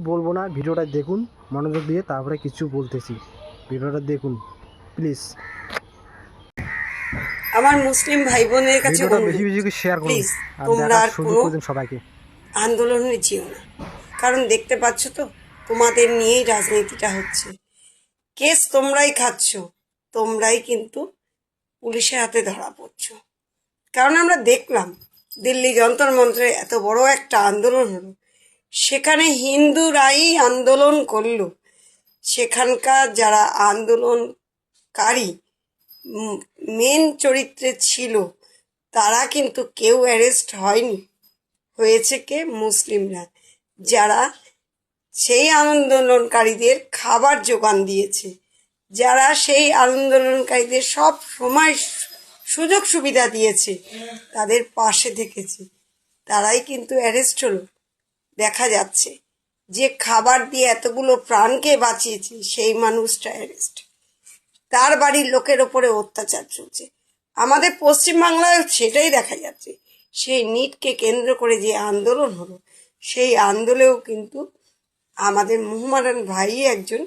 বলবো না, ভিডিওটা দেখুন মনোযোগ দিয়ে, তারপরে কিছু বলতেছি। ভিডিওটা দেখুন প্লিজ। আমার মুসলিম ভাই বোনের কাছে ভিডিওটা বেশি অনুরোধ, বেশি করে শেয়ার করুন প্লিজ আর তোমরা দেখার আর সুযোগ কোনো করে দিন সবাইকে। আন্দোলনে যেও না। কারণ দেখতে পাচ্ছ তো, তোমাদের নিয়েই রাজনীতিটা হচ্ছে। কেস তোমরাই খাচ্ছ, তোমরাই কিন্তু পুলিশের হাতে ধরা পড়ছো। কারণ আমরা দেখলাম দিল্লি যন্তর মন্ত্রে এত বড় একটা আন্দোলন হলো, সেখানে হিন্দুরাই আন্দোলন করলো। সেখানকার যারা আন্দোলনকারী মেন চরিত্রে ছিল, তারা কিন্তু কেউ অ্যারেস্ট হয়নি। হয়েছে কে? মুসলিমরা, যারা সেই আন্দোলনকারীদের খাবার জোগান দিয়েছে, যারা সেই আন্দোলনকারীদের সব সময় সুযোগ সুবিধা দিয়েছে, তাদের পাশে থেকেছে, তারাই কিন্তু অ্যারেস্ট হলো। দেখা যাচ্ছে যে খাবার দিয়ে এতগুলো প্রাণকে বাঁচিয়েছে সেই মানুষটা অ্যারেস্ট। তার বাড়ির লোকের ওপরে অত্যাচার চলছে। আমাদের পশ্চিমবাংলায় সেটাই দেখা যাচ্ছে। সেই নিটকে কেন্দ্র করে যে আন্দোলন হলো, সেই আন্দোলনেও কিন্তু আমাদের মোহামেডান ভাই একজন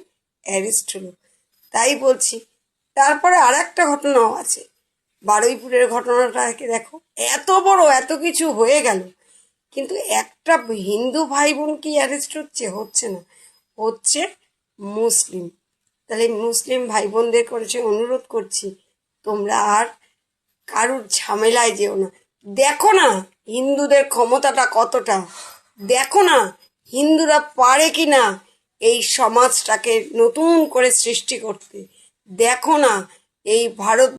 অ্যারেস্ট হলো। তাই বলছি, তারপরে আর একটা ঘটনাও আছে। বারুইপুরের ঘটনাটাকে দেখো, এত বড় এত কিছু হয়ে গেল, কিন্তু একটা হিন্দু ভাই বোন কি অ্যারেস্ট হচ্ছে না, হচ্ছে মুসলিম। তাহলে মুসলিম ভাই বোনদের করেছে অনুরোধ করছি, তোমরা আর কারুর ঝামেলায় যেও না। দেখো না হিন্দুদের ক্ষমতাটা কতটা, দেখো না হিন্দুরা পারে কি না এই সমাজটাকে নতুন করে সৃষ্টি করতে। দেখো না এই ভারত